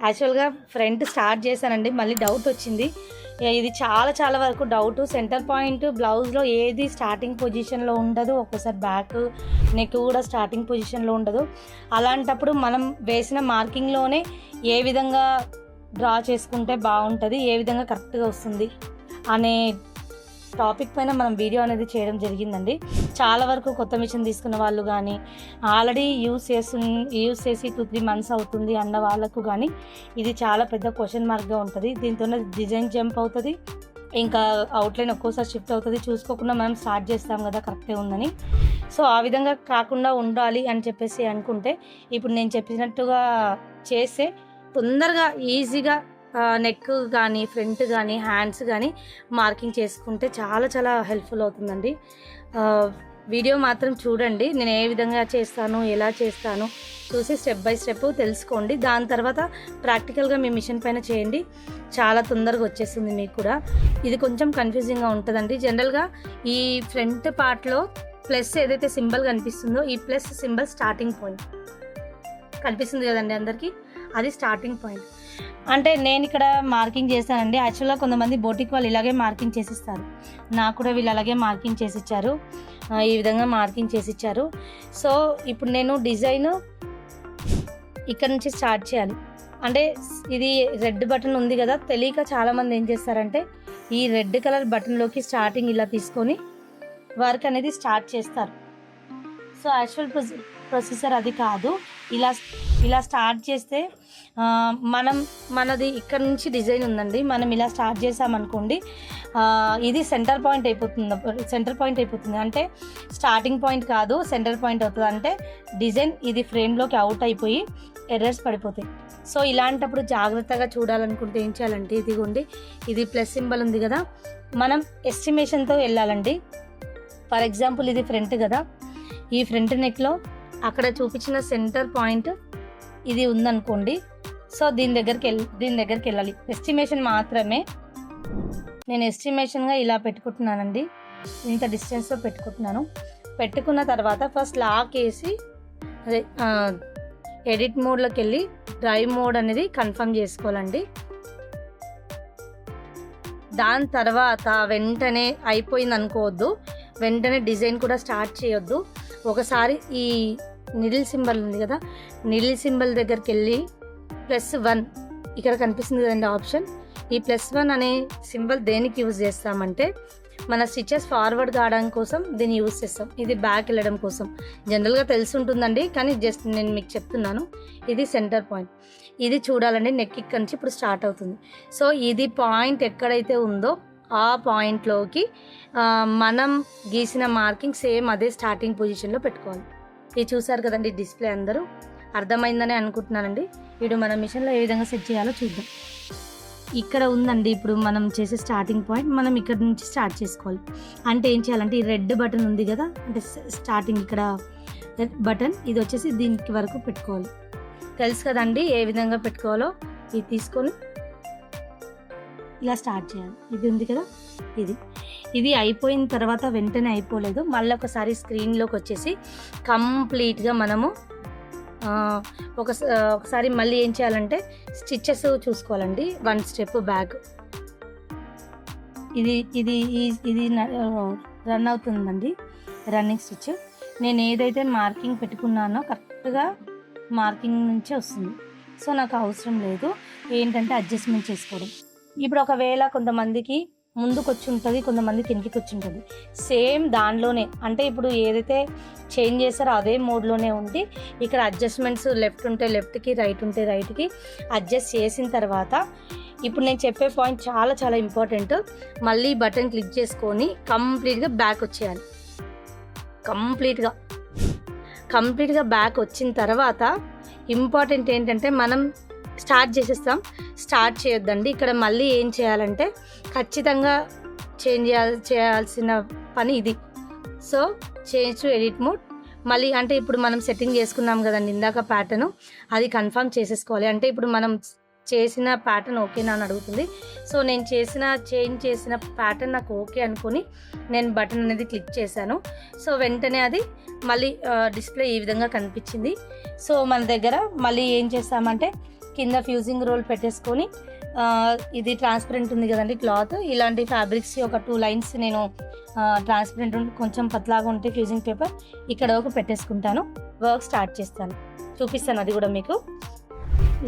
యాక్చువల్గా front start చేశానండి, మళ్ళీ డౌట్ వచ్చింది. ఇది చాలా వరకు డౌట్. సెంటర్ పాయింట్ బ్లౌజ్లో ఏది స్టార్టింగ్ పొజిషన్లో ఉండదు, ఒక్కోసారి బ్యాక్ నెక్ కూడా స్టార్టింగ్ పొజిషన్లో ఉండదు. అలాంటప్పుడు మనం వేసిన మార్కింగ్లోనే ఏ విధంగా డ్రా చేసుకుంటే బాగుంటుంది, ఏ విధంగా కరెక్ట్గా వస్తుంది అనే టాపిక్ పైన మనం వీడియో అనేది చేయడం జరిగిందండి. చాలా వరకు కొత్త మిషన్ తీసుకున్న వాళ్ళు కానీ, ఆల్రెడీ యూస్ చేసి 2-3 మంత్స్ అవుతుంది అన్న వాళ్ళకు కానీ ఇది చాలా పెద్ద క్వశ్చన్ మార్క్గా ఉంటుంది. దీంతో డిజైన్ జంప్ అవుతుంది, ఇంకా అవుట్లైన్ ఒక్కోసారి షిఫ్ట్ అవుతుంది. చూసుకోకుండా మనం స్టార్ట్ చేస్తాం కదా కరెక్టే ఉందని. సో ఆ విధంగా కాకుండా ఉండాలి అని చెప్పేసి అనుకుంటే ఇప్పుడు నేను చెప్పినట్టుగా చేస్తే తొందరగా ఈజీగా నెక్ కానీ ఫ్రంట్ కానీ హ్యాండ్స్ కానీ మార్కింగ్ చేసుకుంటే చాలా హెల్ప్ఫుల్ అవుతుందండి. వీడియో మాత్రం చూడండి, నేను ఏ విధంగా చేస్తాను, ఎలా చేస్తాను చూసి స్టెప్ బై స్టెప్ తెలుసుకోండి. దాని తర్వాత ప్రాక్టికల్గా మీ మిషన్ పైన చేయండి, చాలా తొందరగా వచ్చేస్తుంది మీకు కూడా. ఇది కొంచెం కన్ఫ్యూజింగ్గా ఉంటుందండి. జనరల్గా ఈ ఫ్రంట్ పార్ట్లో ప్లస్ ఏదైతే సింబల్ కనిపిస్తుందో, ఈ ప్లస్ సింబల్ స్టార్టింగ్ పాయింట్ కనిపిస్తుంది కదండి అందరికీ, అది స్టార్టింగ్ పాయింట్. అంటే నేను ఇక్కడ మార్కింగ్ చేశానండి. యాక్చువల్గా కొంతమంది బోటిక్ వాళ్ళు ఇలాగే మార్కింగ్ చేసిస్తారు, నాకు కూడా వీళ్ళు అలాగే మార్కింగ్ చేసిచ్చారు, ఈ విధంగా మార్కింగ్ చేసిచ్చారు. సో ఇప్పుడు నేను డిజైన్ ఇక్కడ నుంచి స్టార్ట్ చేయాలి. అంటే ఇది రెడ్ బటన్ ఉంది కదా, తెలియక చాలామంది ఏం చేస్తారంటే ఈ రెడ్ కలర్ బటన్లోకి స్టార్టింగ్ ఇలా తీసుకొని వర్క్ అనేది స్టార్ట్ చేస్తారు. సో యాక్చువల్ ప్రొసెసర్ అది కాదు. ఇలా స్టార్ట్ చేస్తే మనది ఇక్కడ నుంచి డిజైన్ ఉందండి, మనం ఇలా స్టార్ట్ చేసామనుకోండి, ఇది సెంటర్ పాయింట్ అయిపోతుంది. అంటే స్టార్టింగ్ పాయింట్ కాదు, సెంటర్ పాయింట్ అవుతుంది. అంటే డిజైన్ ఇది ఫ్రేమ్లోకి అవుట్ అయిపోయి ఎర్రర్స్ పడిపోతాయి. సో ఇలాంటప్పుడు జాగ్రత్తగా చూడాలనుకుంటే ఏం చేయాలంటే, ఇదిగోండి ఇది ప్లస్ సింబల్ ఉంది కదా, మనం ఎస్టిమేషన్తో వెళ్ళాలండి. ఫర్ ఎగ్జాంపుల్ ఇది ఫ్రంట్ కదా, ఈ ఫ్రంట్ నెక్లో అక్కడ చూపించిన సెంటర్ పాయింట్ ఇది ఉందనుకోండి. సో దీని దగ్గరికి వెళ్ళాలి. ఎస్టిమేషన్ మాత్రమే నేను ఎస్టిమేషన్గా ఇలా పెట్టుకుంటున్నానండి, ఇంత డిస్టెన్స్లో పెట్టుకుంటున్నాను. పెట్టుకున్న తర్వాత ఫస్ట్ లాక్ వేసి ఎడిట్ మోడ్లోకి వెళ్ళి డ్రైవ్ మోడ్ అనేది కన్ఫర్మ్ చేసుకోవాలండి. దాని తర్వాత వెంటనే అయిపోయింది అనుకోవద్దు, వెంటనే డిజైన్ కూడా స్టార్ట్ చేయొద్దు. ఒకసారి ఈ నిడిల్ సింబల్ ఉంది కదా, నిడిల్ సింబల్ దగ్గరికి వెళ్ళి +1 ఇక్కడ కనిపిస్తుంది కదండి ఆప్షన్. ఈ +1 అనే సింబల్ దేనికి యూజ్ చేస్తామంటే, మన స్టిచెస్ ఫార్వర్డ్ కావడం కోసం దీన్ని యూజ్ చేస్తాం. ఇది బ్యాక్ వెళ్ళడం కోసం. జనరల్గా తెలిసి ఉంటుందండి, కానీ జస్ట్ నేను మీకు చెప్తున్నాను. ఇది సెంటర్ పాయింట్, ఇది చూడాలండి. నెక్ ఇక్కడ నుంచి ఇప్పుడు స్టార్ట్ అవుతుంది. సో ఇది పాయింట్ ఎక్కడైతే ఉందో ఆ పాయింట్లోకి మనం గీసిన మార్కింగ్ సేమ్ అదే స్టార్టింగ్ పొజిషన్లో పెట్టుకోవాలి. ఇది చూసారు కదండి డిస్ప్లే, అందరూ అర్థమైందని అనుకుంటున్నానండి. ఇప్పుడు మన మిషన్లో ఏ విధంగా సెట్ చేయాలో చూద్దాం. ఇక్కడ ఉందండి ఇప్పుడు మనం చేసే స్టార్టింగ్ పాయింట్, మనం ఇక్కడ నుంచి స్టార్ట్ చేసుకోవాలి. అంటే ఏం చేయాలంటే ఈ రెడ్ బటన్ ఉంది కదా, అంటే స్టార్టింగ్ ఇక్కడ రెడ్ బటన్, ఇది వచ్చేసి దీనికి వరకు పెట్టుకోవాలి. తెలుసు కదండి ఏ విధంగా పెట్టుకోవాలో. ఇది తీసుకొని ఇలా స్టార్ట్ చేయాలి. ఇది ఉంది కదా, ఇది అయిపోయిన తర్వాత వెంటనే అయిపోలేదు, మళ్ళీ ఒకసారి స్క్రీన్లోకి వచ్చేసి కంప్లీట్గా మనము ఒకసారి మళ్ళీ ఏం చేయాలంటే స్టిచ్చెస్ చూసుకోవాలండి. 1 స్టెప్ బ్యాక్. ఇది రన్ అవుతుందండి, రన్నింగ్ స్టిచ్. నేను ఏదైతే మార్కింగ్ పెట్టుకున్నానో కరెక్ట్గా మార్కింగ్ నుంచే వస్తుంది. సో నాకు అవసరం లేదు ఏంటంటే అడ్జస్ట్మెంట్ చేసుకోవడం. ఇప్పుడు ఒకవేళ కొంతమందికి ముందుకు వచ్చి ఉంటుంది, కొంతమందికి వెనక్కి వచ్చి ఉంటుంది. సేమ్ దానిలోనే, అంటే ఇప్పుడు ఏదైతే చేంజ్ చేస్తారో అదే మోడ్లోనే ఉండి ఇక్కడ అడ్జస్ట్మెంట్స్ లెఫ్ట్ ఉంటే లెఫ్ట్కి, రైట్ ఉంటే రైట్కి అడ్జస్ట్ చేసిన తర్వాత ఇప్పుడు నేను చెప్పే పాయింట్ చాలా ఇంపార్టెంట్. మళ్ళీ బటన్ క్లిక్ చేసుకొని కంప్లీట్గా బ్యాక్ వచ్చేయాలి. కంప్లీట్గా బ్యాక్ వచ్చిన తర్వాత ఇంపార్టెంట్ ఏంటంటే మనం స్టార్ట్ చేసేస్తాం, స్టార్ట్ చేయొద్దండి. ఇక్కడ మళ్ళీ ఏం చేయాలంటే ఖచ్చితంగా చేయాల్సిన పని ఇది. So change to edit mode. మళ్ళీ అంటే ఇప్పుడు మనం సెట్టింగ్ చేసుకున్నాం కదండి ఇందాక ప్యాటర్న్, అది కన్ఫర్మ్ చేసేసుకోవాలి. అంటే ఇప్పుడు మనం చేసిన ప్యాటర్న్ ఓకేనా అని అడుగుతుంది. సో నేను చేంజ్ చేసిన ప్యాటర్న్ నాకు ఓకే అనుకొని నేను బటన్ అనేది క్లిక్ చేశాను. సో వెంటనే అది మళ్ళీ డిస్ప్లే ఈ విధంగా కనిపించింది. సో మన దగ్గర మళ్ళీ ఏం చేస్తామంటే కింద ఫ్యూజింగ్ రోల్ పెట్టేసుకొని ఇది ట్రాన్స్పరెంట్ ఉంది కదండి క్లాత్, ఇలాంటి ఫ్యాబ్రిక్స్ ఒక 2 లైన్స్ నేను ట్రాన్స్పరెంట్ ఉంటే కొంచెం పతలాగా ఉంటే ఫ్యూజింగ్ పేపర్ ఇక్కడ వరకు పెట్టేసుకుంటాను. వర్క్ స్టార్ట్ చేస్తాను, చూపిస్తాను అది కూడా మీకు.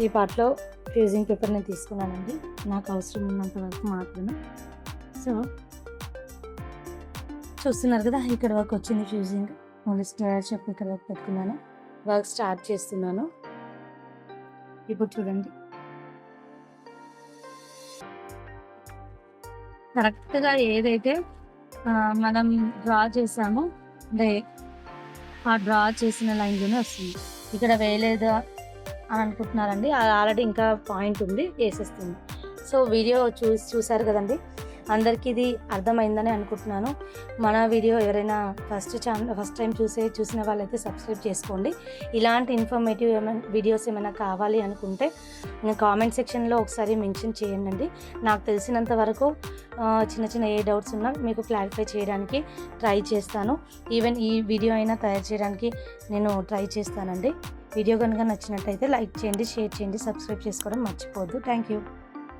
ఈ పార్ట్లో ఫ్యూజింగ్ పేపర్ నేను తీసుకున్నానండి, నాకు అవసరం ఉన్నంత వరకు మాత్రమే. సో చూస్తున్నారు కదా, ఇక్కడ వరకు వచ్చింది ఫ్యూజింగ్. మళ్ళీ స్టార్ చెప్పి ఇక్కడ వరకు పెట్టుకున్నాను, వర్క్ స్టార్ట్ చేస్తున్నాను. ఇప్పుడు చూడండి, కరెక్ట్గా ఏదైతే మనం డ్రా చేసామో అంటే ఆ డ్రా చేసిన లైన్లోనే వస్తుంది. ఇక్కడ వేయలేదు అని అనుకుంటున్నారండి, అది ఆల్రెడీ ఇంకా పాయింట్ ఉంది, వేసేస్తుంది. సో వీడియో చూసారు కదండి, అందరికీ ఇది అర్థమైందని అనుకుంటున్నాను. మన వీడియో ఎవరైనా ఫస్ట్ టైం చూసిన వాళ్ళైతే సబ్స్క్రైబ్ చేసుకోండి. ఇలాంటి ఇన్ఫర్మేటివ్ వీడియోస్ ఏమైనా కావాలి అనుకుంటే కామెంట్ సెక్షన్లో ఒకసారి మెన్షన్ చేయండి. నాకు తెలిసినంత వరకు చిన్న ఏ డౌట్స్ ఉన్నా మీకు క్లారిఫై చేయడానికి ట్రై చేస్తాను. ఈవెన్ ఈ వీడియో అయినా తయారు చేయడానికి నేను ట్రై చేస్తానండి. వీడియో కనుక నచ్చినట్టయితే లైక్ చేయండి, షేర్ చేయండి, సబ్స్క్రైబ్ చేసుకోవడం మర్చిపోవద్దు. Thank you.